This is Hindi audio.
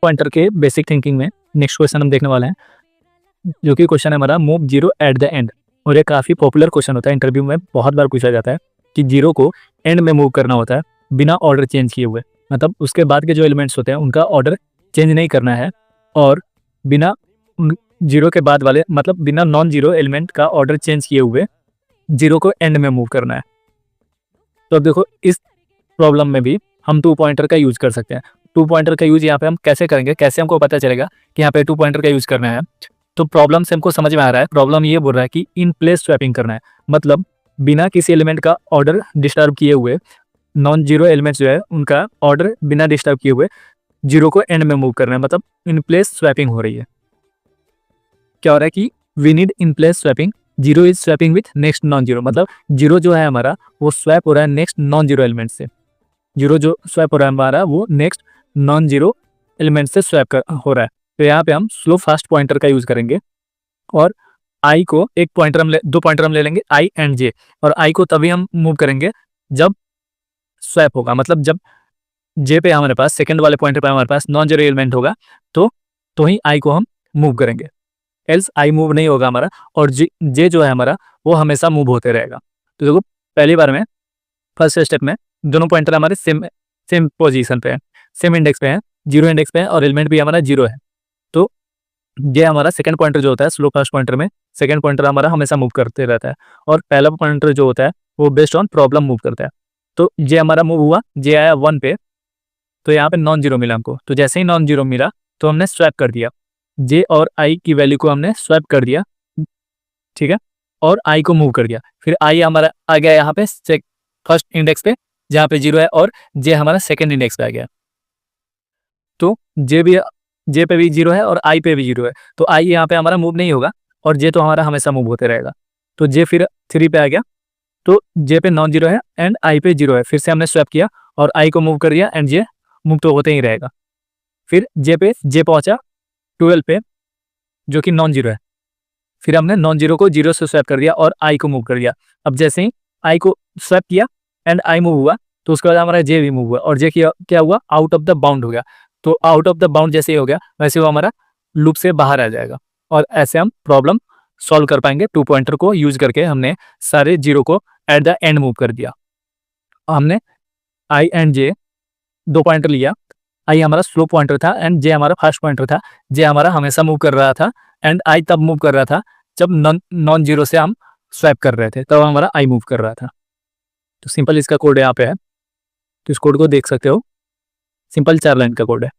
पॉइंटर के बेसिक थिंकिंग में नेक्स्ट क्वेश्चन हम देखने वाले हैं, जो कि क्वेश्चन है हमारा move zero at the end. और ये काफ़ी पॉपुलर क्वेश्चन होता है, इंटरव्यू में बहुत बार पूछा जाता है कि जीरो को एंड में मूव करना होता है बिना ऑर्डर चेंज किए हुए, मतलब उसके बाद के जो एलिमेंट्स होते हैं उनका ऑर्डर चेंज नहीं करना है और बिना जीरो के बाद वाले मतलब बिना नॉन जीरो एलिमेंट का ऑर्डर चेंज किए हुए जीरो को एंड में मूव करना है। तो अब देखो इस प्रॉब्लम में भी हम 2 पॉइंटर का यूज कर सकते हैं। 2 पॉइंटर का यूज यहाँ पे हम कैसे करेंगे, कैसे हमको पता चलेगा कि यहाँ पे 2 पॉइंटर का यूज करना है। तो प्रॉब्लम से हमको समझ में आ रहा है, प्रॉब्लम ये बोल रहा है कि इन प्लेस स्वैपिंग करना है, मतलब बिना किसी एलिमेंट का ऑर्डर डिस्टर्ब किए हुए नॉन जीरो एलिमेंट्स जो है उनका ऑर्डर बिना डिस्टर्ब किए हुए जीरो को एंड में मूव करना है, मतलब इन प्लेस स्वैपिंग हो रही है। क्या हो रहा है कि we need in place swapping, zero is swapping with next non zero, मतलब जीरो जो है हमारा वो स्वैप हो रहा है नेक्स्ट नॉन जीरो एलिमेंट से। जीरो जो स्वैप हो रहा है हमारा वो नेक्स्ट नॉन जीरो एलिमेंट से स्वैप हो रहा है। तो यहाँ पे हम स्लो फास्ट पॉइंटर का यूज करेंगे और आई को एक पॉइंटर हम 2 पॉइंटर हम ले लेंगे आई एंड जे, और आई को तभी हम मूव करेंगे जब स्वैप होगा, मतलब जब जे पे हमारे पास सेकंड वाले पॉइंटर पे हमारे पास नॉन जीरो एलिमेंट होगा तो ही आई को हम मूव करेंगे, एल्स आई मूव नहीं होगा हमारा, और जे जो है हमारा वो हमेशा मूव होते रहेगा। तो देखो पहली बार में फर्स्ट स्टेप में दोनों पॉइंटर हमारे सेम पोजीशन पे है, सेम इंडेक्स पे है, जीरो इंडेक्स पे है और एलिमेंट भी हमारा जीरो है। तो ये हमारा सेकंड पॉइंटर जो होता है स्लो फास्ट पॉइंटर में सेकंड पॉइंटर हमारा हमेशा मूव करते रहता है, और पहला पॉइंटर जो होता है वो बेस्ड ऑन प्रॉब्लम मूव करता है। तो जे हमारा मूव हुआ, जे आया 1 पे, तो यहाँ पे नॉन जीरो मिला हमको, तो जैसे ही नॉन जीरो मिला तो हमने स्वैप कर दिया, जे और आई की वैल्यू को हमने स्वैप कर दिया, ठीक है, और आई को मूव कर दिया। फिर आई हमारा आ गया यहाँ पे फर्स्ट इंडेक्स पे जहाँ पे जीरो है, और जे हमारा सेकंड इंडेक्स पे आ गया। तो जे पे भी जीरो है और आई पे भी जीरो है, तो आई यहाँ पे हमारा मूव नहीं होगा और जे तो हमारा हमेशा मूव होते रहेगा। तो जे फिर 3 पे आ गया, तो जे पे नॉन जीरो है एंड आई पे जीरो है, फिर से हमने स्वैप किया और आई को मूव कर दिया एंड जे मूव तो होते ही रहेगा। फिर जे पहुंचा 12 पे जो कि नॉन जीरो है, फिर हमने नॉन जीरो को जीरो से स्वैप कर दिया और आई को मूव कर दिया। अब जैसे ही आई को स्वैप किया एंड आई मूव हुआ तो उसके बाद हमारा जे भी मूव हुआ, और जे क्या हुआ, आउट ऑफ द बाउंड हो गया। तो आउट ऑफ द बाउंड जैसे ही हो गया वैसे वो हमारा लूप से बाहर आ जाएगा, और ऐसे हम प्रॉब्लम सॉल्व कर पाएंगे। 2 पॉइंटर को यूज करके हमने सारे जीरो को एट द एंड मूव कर दिया। हमने आई एंड जे 2 पॉइंटर लिया, आई हमारा स्लो पॉइंटर था एंड जे हमारा फास्ट पॉइंटर था। जे हमारा हमेशा मूव कर रहा था एंड आई तब मूव कर रहा था जब नॉन जीरो से हम स्वैप कर रहे थे, तब हमारा आई मूव कर रहा था। तो सिंपल इसका कोड यहाँ पे है, तो इस कोड को देख सकते हो, सिंपल 4 लाइन का कोड है।